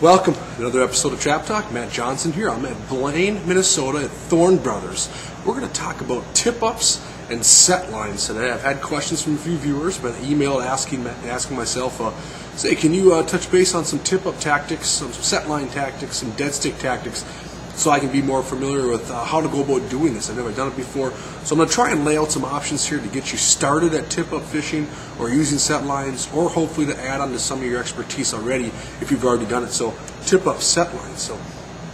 Welcome to another episode of Trap Talk. Matt Johnson here. I'm at Blaine, Minnesota at Thorne Brothers. We're going to talk about tip-ups and set lines today. I've had questions from a few viewers, but emailed asking myself, say, can you touch base on some tip-up tactics, some set line tactics, some dead stick tactics, so I can be more familiar with how to go about doing this. I've never done it before. So I'm going to try and lay out some options here to get you started at tip-up fishing or using set lines, or hopefully to add on to some of your expertise already if you've already done it. So tip-up set lines. So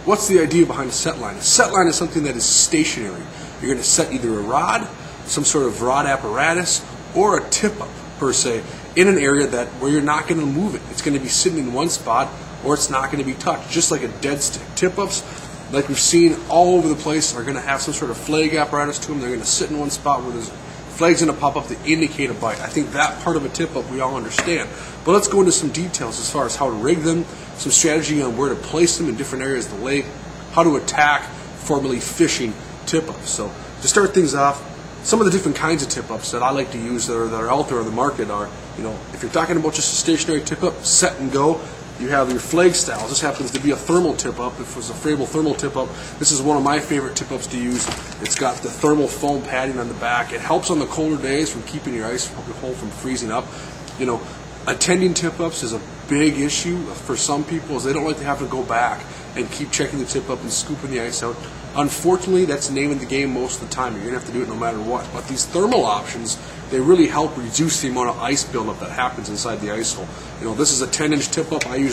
what's the idea behind a set line? A set line is something that is stationary. You're going to set either a rod, some sort of rod apparatus, or a tip-up per se in an area where you're not going to move it. It's going to be sitting in one spot, or it's not going to be touched, just like a dead stick. Tip-ups, like we've seen all over the place, are going to have some sort of flag apparatus to them. They're going to sit in one spot where there's flags going to pop up to indicate a bite. I think that part of a tip-up we all understand. But let's go into some details as far as how to rig them, some strategy on where to place them in different areas of the lake, how to attack formerly fishing tip-ups. So to start things off, some of the different kinds of tip-ups that I like to use that are out there on the market are, if you're talking about just a stationary tip-up, set and go, you have your flag style. This happens to be a thermal tip-up. If it was a Frable thermal tip-up, this is one of my favorite tip-ups to use. It's got the thermal foam padding on the back. It helps on the colder days from keeping your ice hole from freezing up. Attending tip-ups is a big issue for some people, as they don't like to have to go back and keep checking the tip-up and scooping the ice out. Unfortunately, that's the name of the game most of the time. You're going to have to do it no matter what. But these thermal options, they really help reduce the amount of ice buildup that happens inside the ice hole. This is a 10-inch tip-up. I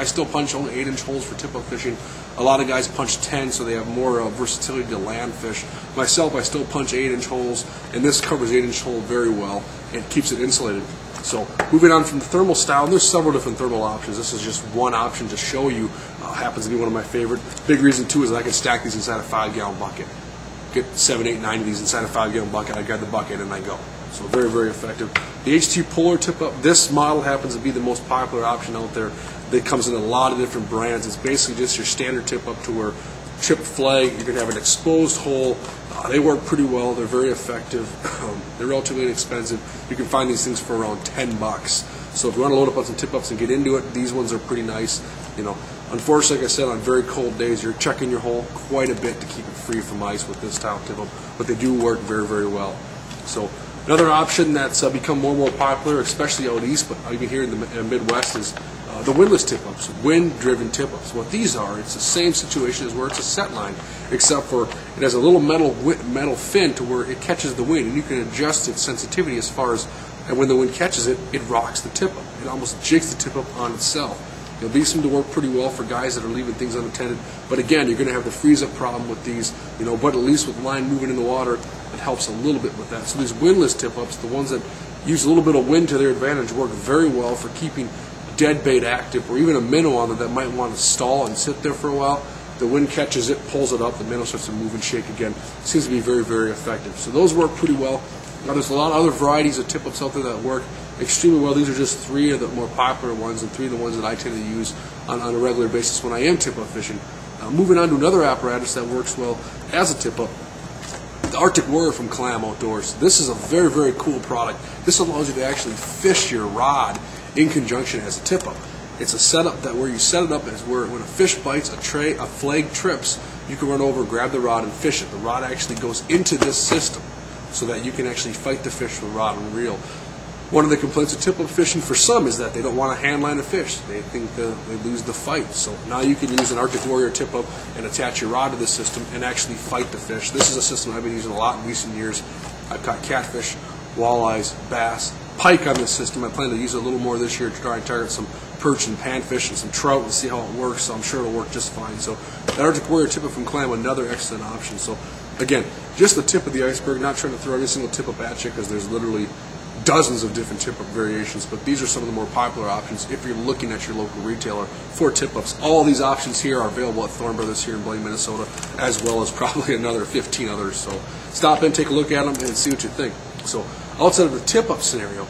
still punch only 8-inch holes for tip-up fishing. A lot of guys punch 10, so they have more versatility to land fish. Myself, I still punch 8-inch holes, and this covers 8-inch hole very well and keeps it insulated. So moving on from the thermal style, and there's several different thermal options. This is just one option to show you. Happens to be one of my favorite. Big reason too is I can stack these inside a 5-gallon bucket. Get 7, 8, 9 of these inside a 5-gallon bucket. I grab the bucket and I go. So very, very effective. The HT Polar tip-up, this model happens to be the most popular option out there. It comes in a lot of different brands. It's basically just your standard tip-up to where chipped flag, you're going to have an exposed hole. They work pretty well. They're very effective. They're relatively inexpensive. You can find these things for around $10. So if you want to load up on some tip-ups and get into it, these ones are pretty nice. Unfortunately, like I said, on very cold days, you're checking your hole quite a bit to keep it free from ice with this style tip-up, but they do work very, very well. So another option that's become more and more popular, especially out east, but even here in the Midwest, is the windlass tip-ups, wind-driven tip-ups. What these are, it's the same situation as where it's a set line, except for it has a little metal fin to where it catches the wind, and you can adjust its sensitivity as far as, and when the wind catches it, it rocks the tip-up. It almost jigs the tip-up on itself. These seem to work pretty well for guys that are leaving things unattended. But again, you're going to have the freeze-up problem with these, but at least with the line moving in the water, it helps a little bit with that. So these windlass tip-ups, the ones that use a little bit of wind to their advantage, work very well for keeping dead bait active, or even a minnow on it that might want to stall and sit there for a while. The wind catches it, pulls it up, the minnow starts to move and shake again. It seems to be very, very effective. So those work pretty well. Now there's a lot of other varieties of tip-ups out there that work extremely well. These are just 3 of the more popular ones, and 3 of the ones that I tend to use on a regular basis when I am tip-up fishing. Moving on to another apparatus that works well as a tip-up, the Arctic Warrior from Clam Outdoors. This is a very, very cool product. This allows you to actually fish your rod in conjunction as a tip-up. It's a setup that where you set it up as where when a fish bites, a flag trips, you can run over, grab the rod, and fish it. The rod actually goes into this system so that you can actually fight the fish with rod and reel. One of the complaints of tip-up fishing for some is that they don't want to hand line a fish. They think they lose the fight. So now you can use an Arctic Warrior tip-up and attach your rod to the system and actually fight the fish. This is a system I've been using a lot in recent years. I've caught catfish, walleyes, bass, pike on this system. I plan to use it a little more this year to try and target some perch and panfish and some trout and see how it works. So I'm sure it'll work just fine. So the Arctic Warrior tip-up from Clam, another excellent option. So again, just the tip of the iceberg, not trying to throw every single tip-up at you, because there's literally dozens of different tip-up variations, but these are some of the more popular options if you're looking at your local retailer for tip-ups. All these options here are available at Thorne Brothers here in Blaine, Minnesota, as well as probably another 15 others. So stop in, take a look at them, and see what you think. So outside of the tip-up scenario,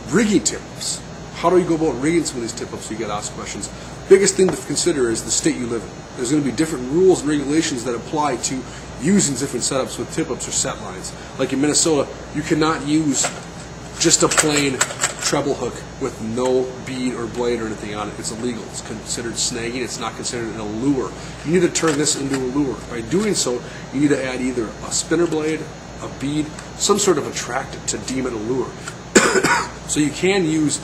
rigging tip-ups. How do you go about rigging some of these tip-ups? You get asked questions. Biggest thing to consider is the state you live in. There's going to be different rules and regulations that apply to using different setups with tip-ups or set lines. Like in Minnesota, you cannot use just a plain treble hook with no bead or blade or anything on it, it's illegal. It's considered snagging. It's not considered a lure. You need to turn this into a lure. By doing so, you need to add either a spinner blade, a bead, some sort of attractant to deem it a lure. So you can use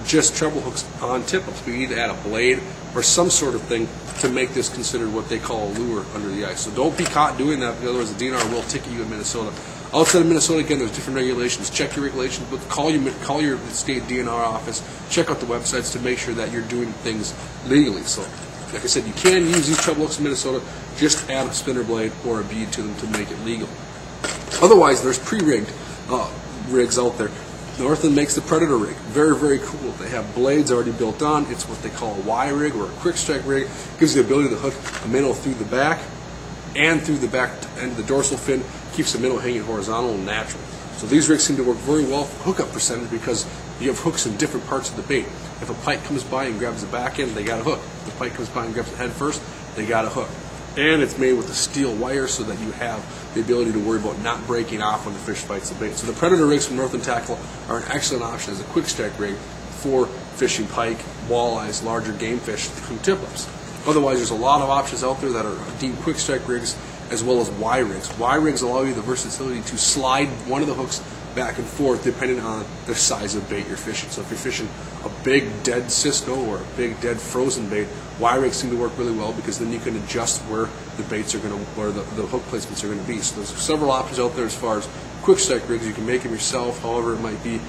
just treble hooks on tip-ups, but you need to add a blade or some sort of thing to make this considered what they call a lure under the ice. So don't be caught doing that, because otherwise the DNR will ticket you in Minnesota. Outside of Minnesota, again, there's different regulations. Check your regulations, but call your state DNR office. Check out the websites to make sure that you're doing things legally. So, like I said, you can use these treble hooks in Minnesota. Just add a spinner blade or a bead to them to make it legal. Otherwise, there's pre-rigged rigs out there. Northland makes the Predator rig. Very, very cool. They have blades already built on. It's what they call a Y rig or a quick strike rig. Gives you the ability to hook a minnow through the back and through the back end of the dorsal fin. Keeps the minnow hanging horizontal and natural. So these rigs seem to work very well for hookup percentage, because you have hooks in different parts of the bait. If a pike comes by and grabs the back end, they got a hook. If the pike comes by and grabs the head first, they got a hook. And it's made with a steel wire so that you have the ability to worry about not breaking off when the fish bites the bait. So the Predator rigs from Northland Tackle are an excellent option as a quick strike rig for fishing pike, walleyes, larger game fish from tip-ups. Otherwise, there's a lot of options out there that are deemed quick strike rigs, as well as Y rigs. Y rigs allow you the versatility to slide one of the hooks back and forth depending on the size of bait you're fishing. So if you're fishing a big dead Cisco or a big dead frozen bait, Y rigs seem to work really well, because then you can adjust where the baits are going to, where the hook placements are going to be. So there's several options out there as far as quick strike rigs. You can make them yourself, however it might be.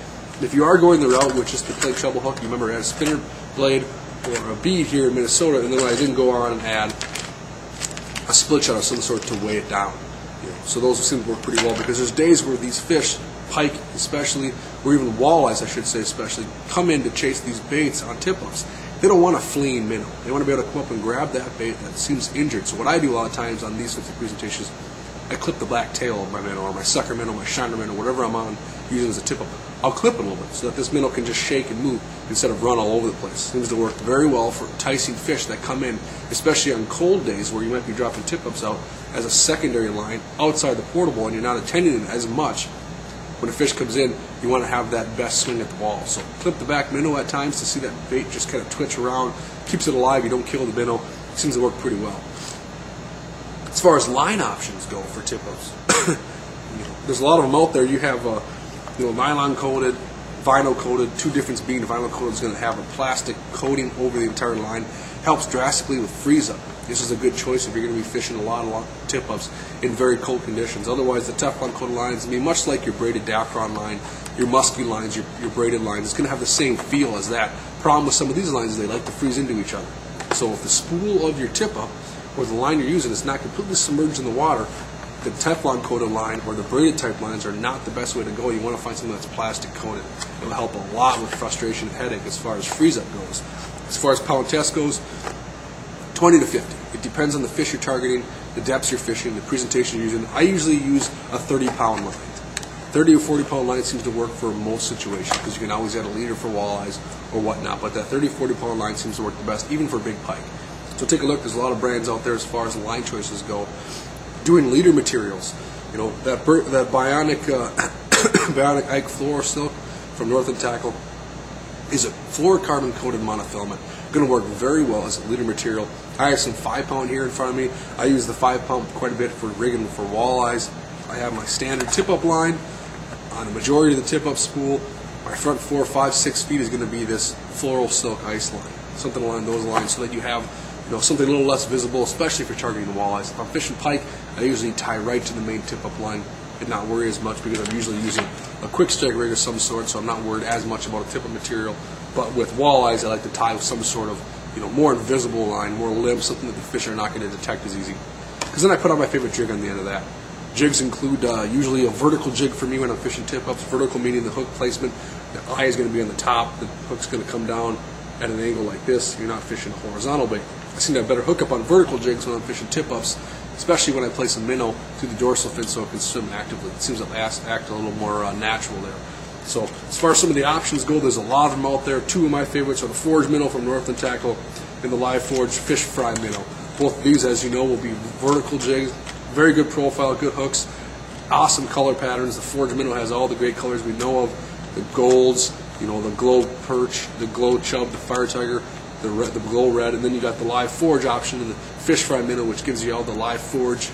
If you are going the route with just the plain treble hook, you remember add a spinner blade or a bead here in Minnesota, and then I didn't go on and add a split shot of some sort to weigh it down. So those seem to work pretty well, because there's days where these fish, pike especially, or even walleyes I should say especially, come in to chase these baits on tip-ups. They don't want a fleeing minnow. They want to be able to come up and grab that bait that seems injured. So what I do a lot of times on these sorts of presentations, I clip the black tail of my minnow, or my sucker minnow, my shiner minnow, whatever I'm on using as a tip-up. I'll clip it a little bit so that this minnow can just shake and move instead of run all over the place. Seems to work very well for enticing fish that come in, especially on cold days where you might be dropping tip-ups out as a secondary line outside the portable and you're not attending it as much. When a fish comes in, you want to have that best swing at the wall. So clip the back minnow at times to see that bait just kind of twitch around, keeps it alive, you don't kill the minnow. It seems to work pretty well. As far as line options go for tip-ups, there's a lot of them out there. You have nylon coated, vinyl coated. Two difference being the vinyl coated is going to have a plastic coating over the entire line. Helps drastically with freeze up. This is a good choice if you're going to be fishing a lot of tip-ups in very cold conditions. Otherwise, the Teflon coated lines, much like your braided Dacron line, your musky lines, your braided lines, it's going to have the same feel as that. Problem with some of these lines is they like to freeze into each other. So if the spool of your tip-up or the line you're using is not completely submerged in the water, the Teflon coated line or the braided type lines are not the best way to go. You want to find something that's plastic coated. It will help a lot with frustration and headache as far as freeze up goes. As far as pound test goes, 20 to 50. It depends on the fish you're targeting, the depths you're fishing, the presentation you're using. I usually use a 30-pound line. 30 or 40-pound line seems to work for most situations, because you can always add a leader for walleyes or whatnot. But that 30, 40-pound line seems to work the best, even for big pike. So take a look. There's a lot of brands out there as far as line choices go. Doing leader materials, that bionic bionic Ike floor silk from Northland Tackle is a fluorocarbon coated monofilament. Going to work very well as a leader material. I have some 5-pound here in front of me. I use the 5-pound quite a bit for rigging for walleyes. I have my standard tip-up line on the majority of the tip-up spool. My front 4, 5, 6 feet is going to be this floral silk ice line, something along those lines, so that you have something a little less visible, especially if you're targeting the walleyes. If I'm fishing pike, I usually tie right to the main tip-up line and not worry as much, because I'm usually using a quick strike rig of some sort, so I'm not worried as much about a tip-up material. But with walleyes, I like to tie with some sort of more invisible line, more limb, something that the fish are not going to detect as easy. Because then I put on my favorite jig on the end of that. Jigs include usually a vertical jig for me when I'm fishing tip-ups. Vertical meaning the hook placement, the eye is going to be on the top, the hook's going to come down at an angle like this. You're not fishing a horizontal bait. I seem to have better hookup on vertical jigs when I'm fishing tip-ups, especially when I place a minnow through the dorsal fin so it can swim actively. It seems to act a little more natural there. So as far as some of the options go, there's a lot of them out there. Two of my favorites are the Forge minnow from Northland Tackle and the Live Forge Fish Fry minnow. Both of these, as you know, will be vertical jigs. Very good profile, good hooks, awesome color patterns. The Forge minnow has all the great colors we know of, the golds, You know, the glow perch, the glow chub, the fire tiger, the glow red, and then you got the live forage option and the fish fry minnow, which gives you all the live forage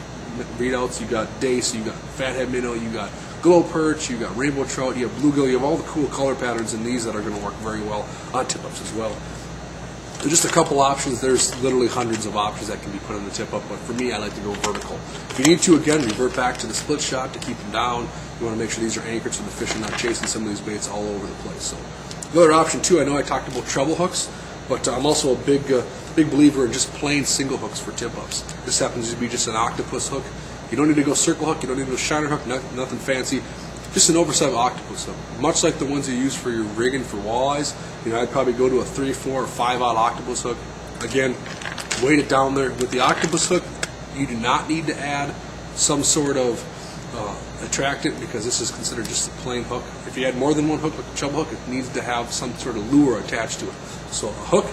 readouts. You got dace, you got fathead minnow, you got glow perch, you got rainbow trout, you have bluegill, you have all the cool color patterns in these that are going to work very well on tip-ups as well. So just a couple options. There's literally hundreds of options that can be put on the tip-up, but for me, I like to go vertical. If you need to, again, revert back to the split shot to keep them down. You want to make sure these are anchored so the fish are not chasing some of these baits all over the place. So the other option too, I know I talked about treble hooks, but I'm also a big believer in just plain single hooks for tip-ups. This happens to be just an octopus hook. You don't need to go circle hook, you don't need to go shiner hook, nothing fancy. Just an oversized octopus hook. Much like the ones you use for your rigging for walleyes, you know, I'd probably go to a 3, 4, or 5-aught octopus hook. Again, weight it down there. With the octopus hook, you do not need to add some sort of attractant, because this is considered just a plain hook. If you add more than one hook, like a chub hook, it needs to have some sort of lure attached to it. So a hook,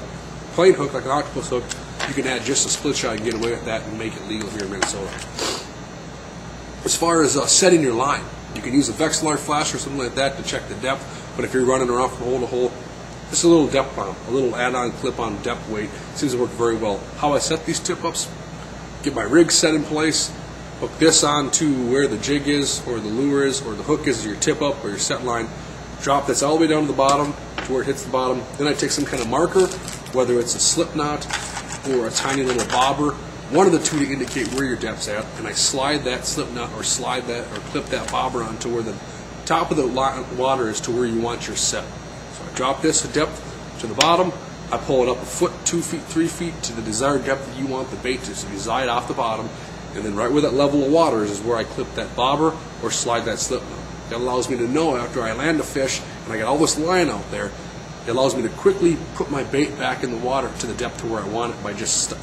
plain hook like an octopus hook, you can add just a split shot and get away with that and make it legal here in Minnesota. As far as setting your line, you can use a Vexilar flash or something like that to check the depth, but if you're running around from hole to hole, just a little depth bomb, a little add-on clip-on depth weight seems to work very well. How I set these tip-ups, get my rig set in place, hook this on to where the jig is, or the lure is, or the hook is your tip-up or your set line, drop this all the way down to the bottom to where it hits the bottom. Then I take some kind of marker, whether it's a slip knot or a tiny little bobber, one of the two to indicate where your depth's at, and I slide that slip knot or slide that or clip that bobber on to where the top of the water is to where you want your set. So I drop this depth to the bottom, I pull it up a foot, 2 feet, 3 feet to the desired depth that you want the bait to reside off the bottom, and then right where that level of water is where I clip that bobber or slide that slip knot. That allows me to know after I land a fish and I got all this line out there, it allows me to quickly put my bait back in the water to the depth to where I want it by just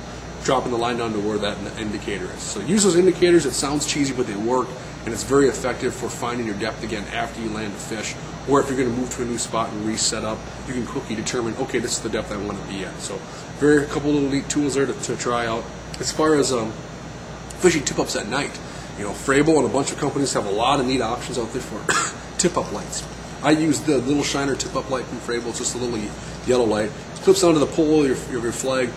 dropping the line down to where that indicator is. So use those indicators. It sounds cheesy, but they work, and it's very effective for finding your depth again after you land a fish. Or if you're going to move to a new spot and reset up, you can quickly determine, okay, this is the depth I want to be at. So a couple little neat tools there to try out. As far as fishing tip-ups at night, you know, Frable and a bunch of companies have a lot of neat options out there for tip-up lights. I use the little shiner tip-up light from Frable. It's just a little yellow light. It clips onto the pole of your flag,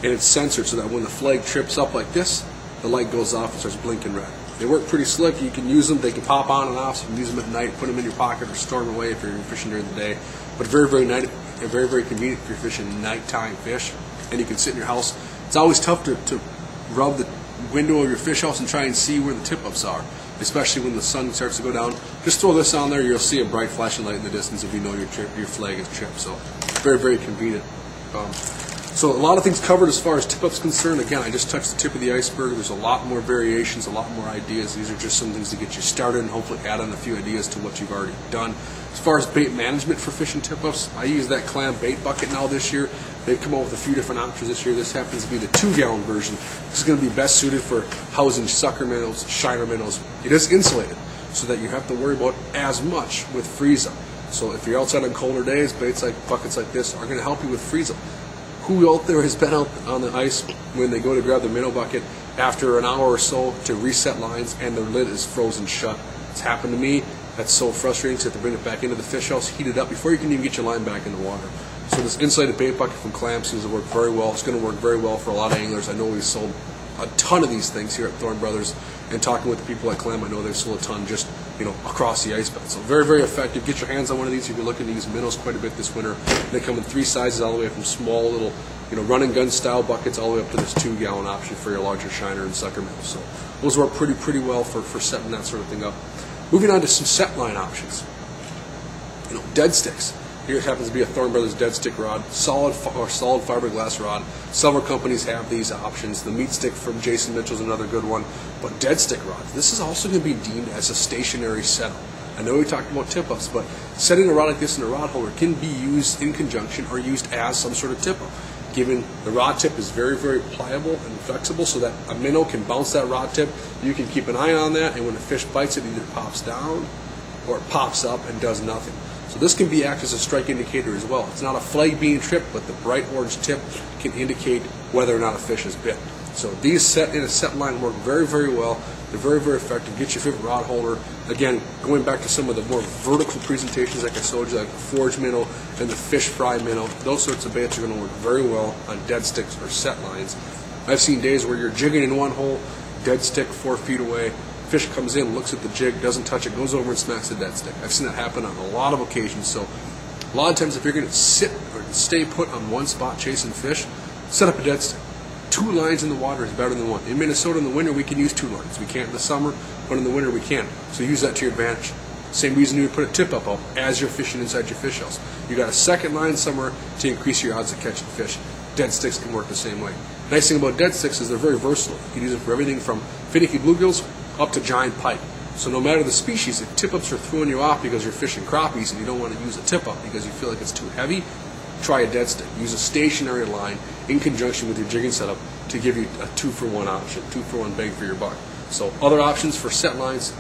and it's censored so that when the flag trips up like this, the light goes off and starts blinking red. They work pretty slick. You can use them. They can pop on and off, so you can use them at night, put them in your pocket, or store them away if you're fishing during the day. But very convenient if you're fishing nighttime fish, and you can sit in your house. It's always tough to rub the window of your fish house and try and see where the tip-ups are, especially when the sun starts to go down. Just throw this on there. You'll see a bright flashing light in the distance if you know your flag is tripped. So very convenient. So a lot of things covered as far as tip-ups concerned. Again, I just touched the tip of the iceberg. There's a lot more variations, a lot more ideas. These are just some things to get you started and hopefully add on a few ideas to what you've already done. As far as bait management for fishing tip-ups, I use that clam bait bucket now this year. They've come out with a few different options this year. This happens to be the 2-gallon version. This is going to be best suited for housing sucker minnows, shiner minnows. It is insulated so that you have to worry about as much with freeze-up. So if you're outside on colder days, baits like buckets like this are going to help you with freeze-up. Who out there has been out on the ice when they go to grab the minnow bucket after an hour or so to reset lines and their lid is frozen shut? It's happened to me. That's so frustrating to have to bring it back into the fish house, heat it up before you can even get your line back in the water. So this insulated bait bucket from Clam seems to work very well. It's going to work very well for a lot of anglers. I know we've sold a ton of these things here at Thorne Brothers, and talking with the people at Clam, I know they've sold a ton just, you know, across the ice belt. So very effective. Get your hands on one of these if you're looking to use minnows quite a bit this winter. They come in 3 sizes, all the way from small little, you know, run and gun style buckets all the way up to this 2-gallon option for your larger shiner and sucker minnows. So those work pretty well for setting that sort of thing up. Moving on to some set line options. You know, dead sticks. Here it happens to be a Thorne Brothers dead stick rod, solid fiberglass rod. Several companies have these options. The meat stick from Jason Mitchell is another good one. But dead stick rods, this is also going to be deemed as a stationary setup. I know we talked about tip-ups, but setting a rod like this in a rod holder can be used in conjunction or used as some sort of tip-up. Given the rod tip is very pliable and flexible, so that a minnow can bounce that rod tip. You can keep an eye on that, and when a fish bites it, either pops down or it pops up and does nothing. So this can be act as a strike indicator as well. It's not a flag being tripped, but the bright orange tip can indicate whether or not a fish is bit. So these set in a set line work very, very well. They're very, very effective. Get your favorite rod holder. Again, going back to some of the more vertical presentations like I showed you, like the forge minnow and the fish fry minnow, those sorts of baits are going to work very well on dead sticks or set lines. I've seen days where you're jigging in one hole, dead stick 4 feet away, fish comes in, looks at the jig, doesn't touch it, goes over and smacks the dead stick. I've seen that happen on a lot of occasions. So a lot of times if you're going to sit or stay put on one spot chasing fish, set up a dead stick. 2 lines in the water is better than 1. In Minnesota in the winter we can use 2 lines. We can't in the summer, but in the winter we can. So use that to your advantage. Same reason you would put a tip up as you're fishing inside your fish house. You got a second line somewhere to increase your odds of catching fish. Dead sticks can work the same way. Nice thing about dead sticks is they're very versatile. You can use it for everything from finicky bluegills up to giant pike. So no matter the species, if tip ups are throwing you off because you're fishing crappies and you don't want to use a tip up because you feel like it's too heavy, try a dead stick. Use a stationary line in conjunction with your jigging setup to give you a 2-for-1 option, 2-for-1 bang for your buck. So other options for set lines,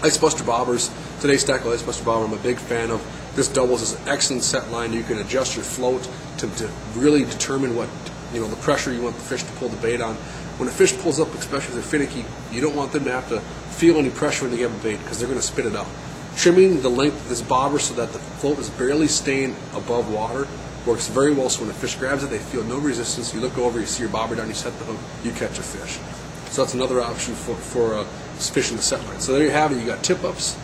Ice Buster bobbers. Today's tackle Ice Buster bobber I'm a big fan of. This doubles as an excellent set line. You can adjust your float to really determine what, the pressure you want the fish to pull the bait on. When a fish pulls up, especially if they're finicky, you don't want them to have to feel any pressure when they get a bait because they're going to spit it out. Trimming the length of this bobber so that the float is barely staying above water works very well. So when a fish grabs it, they feel no resistance. You look over, you see your bobber down, you set the hook, you catch a fish. So that's another option for fishing the set line. So there you have it. You got tip ups,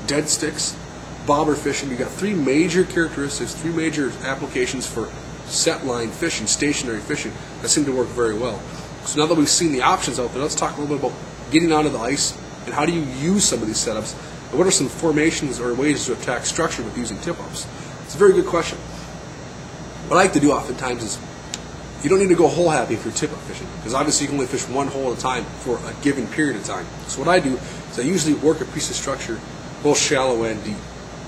dead sticks, bobber fishing. You got 3 major characteristics, 3 major applications for set line fishing, stationary fishing that seem to work very well. So now that we've seen the options out there, let's talk a little bit about getting onto the ice and how do you use some of these setups and what are some formations or ways to attack structure with using tip ups. It's a very good question. What I like to do oftentimes is you don't need to go hole happy if you're tip up fishing because obviously you can only fish 1 hole at a time for a given period of time. So what I do is I usually work a piece of structure both shallow and deep.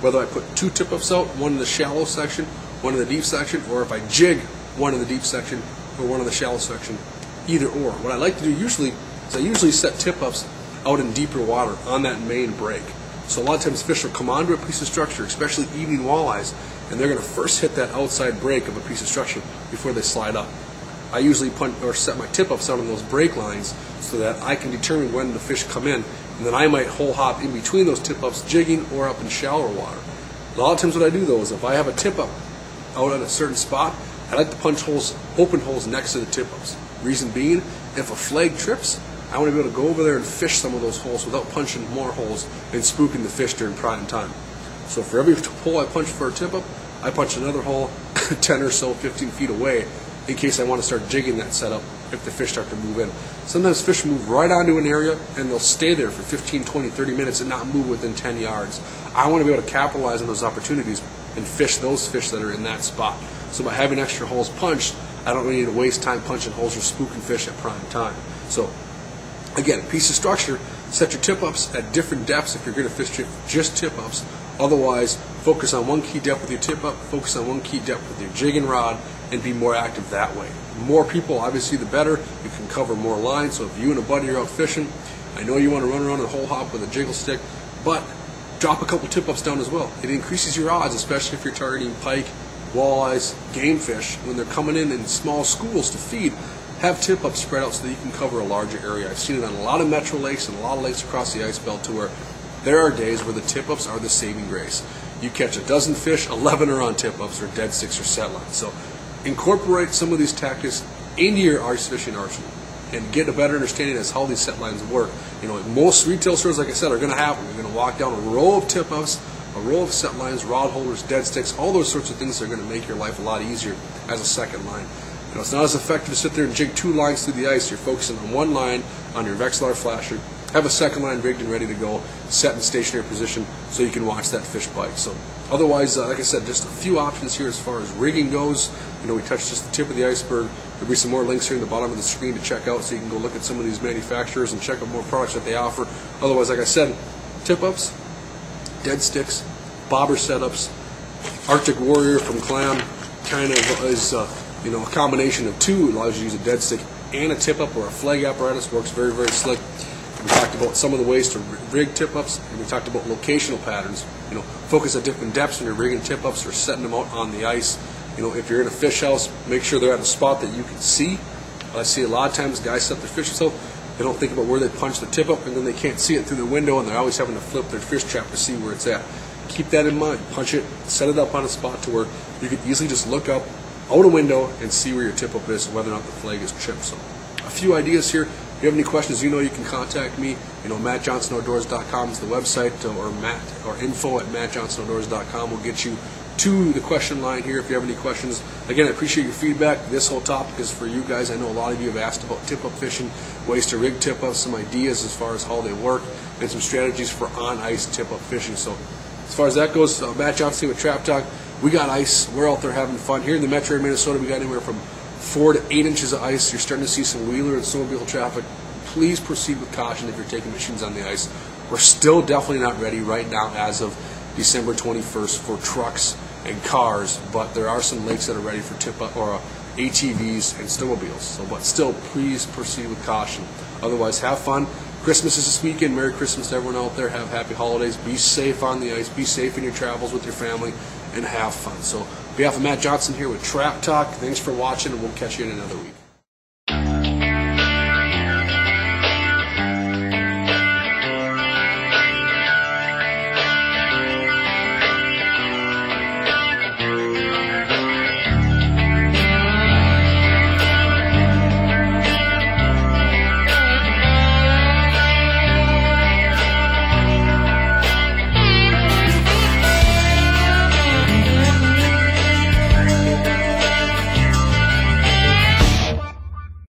Whether I put 2 tip ups out, 1 in the shallow section, 1 in the deep section, or if I jig 1 in the deep section or 1 in the shallow section, either or. What I like to do usually is I usually set tip ups out in deeper water on that main break. So a lot of times fish will come onto a piece of structure, especially evening walleyes, and they're going to first hit that outside break of a piece of structure before they slide up. I usually punt or set my tip ups out on those break lines so that I can determine when the fish come in, and then I might hole hop in between those tip ups, jigging or up in shallower water. A lot of times what I do though is if I have a tip up out at a certain spot, I like to punch holes, open holes next to the tip ups. Reason being, if a flag trips, I want to be able to go over there and fish some of those holes without punching more holes and spooking the fish during prime time. So for every hole I punch for a tip up, I punch another hole 10 or so, 15 feet away in case I want to start jigging that setup if the fish start to move in. Sometimes fish move right onto an area and they'll stay there for 15, 20, 30 minutes and not move within 10 yards. I want to be able to capitalize on those opportunities and fish those fish that are in that spot. So by having extra holes punched, I don't really need to waste time punching holes or spooking fish at prime time. So again, piece of structure, set your tip ups at different depths if you're going to fish just tip ups. Otherwise, focus on one key depth with your tip up, focus on one key depth with your jigging rod, and be more active that way. The more people, obviously, the better. You can cover more lines. So if you and a buddy are out fishing, I know you want to run around and hole hop with a jiggle stick, but drop a couple tip ups down as well. It increases your odds, especially if you're targeting pike, walleyes, game fish. When they're coming in small schools to feed, have tip ups spread out so that you can cover a larger area. I've seen it on a lot of metro lakes and a lot of lakes across the ice belt to where there are days where the tip ups are the saving grace. You catch a dozen fish, 11 are on tip ups or dead sticks or set lines. So incorporate some of these tactics into your ice fishing arsenal and get a better understanding as how these set lines work. Most retail stores, like I said, are going to have them. You're going to walk down a row of tip ups, a row of set lines, rod holders, dead sticks, all those sorts of things that are going to make your life a lot easier as a second line. It's not as effective to sit there and jig 2 lines through the ice. You're focusing on 1 line on your Vexilar flasher. Have a second line rigged and ready to go, set in stationary position so you can watch that fish bite. So otherwise, like I said, just a few options here as far as rigging goes. We touched just the tip of the iceberg. There'll be some more links here in the bottom of the screen to check out so you can go look at some of these manufacturers and check out more products that they offer. Otherwise, like I said, tip ups, dead sticks, bobber setups, Arctic Warrior from Clam kind of is a combination of 2. Allows you to use a dead stick and a tip up or a flag apparatus. Works very, very slick. We talked about some of the ways to rig tip ups, and we talked about locational patterns. Focus at different depths when you're rigging tip ups or setting them out on the ice. If you're in a fish house, make sure they're at a spot that you can see. I see a lot of times guys set their fishing so they don't think about where they punch the tip up, and then they can't see it through the window, and they're always having to flip their fish trap to see where it's at. Keep that in mind. Punch it, set it up on a spot to where you can easily just look up out a window and see where your tip up is, whether or not the flag is chipped. So a few ideas here. If you have any questions, you can contact me. MattJohnsonOutdoors.com is the website, or info@MattJohnsonOutdoors.com will get you to the question line here if you have any questions. Again, I appreciate your feedback. This whole topic is for you guys. I know a lot of you have asked about tip-up fishing, ways to rig tip-ups, some ideas as far as how they work, and some strategies for on-ice tip-up fishing. So as far as that goes, Matt Johnson with Trap Talk. We got ice. We're out there having fun. Here in the metro area of Minnesota, we got anywhere from 4 to 8 inches of ice. You're starting to see some wheeler and snowmobile traffic. Please proceed with caution if you're taking machines on the ice. We're still definitely not ready right now as of December 21st for trucks and cars, but there are some lakes that are ready for tip-up or ATVs and snowmobiles. So, but still, please proceed with caution. Otherwise, have fun. Christmas is this weekend. Merry Christmas to everyone out there. Have happy holidays. Be safe on the ice. Be safe in your travels with your family, and have fun. So, on behalf of Matt Johnson here with Trap Talk, thanks for watching, and we'll catch you in another week.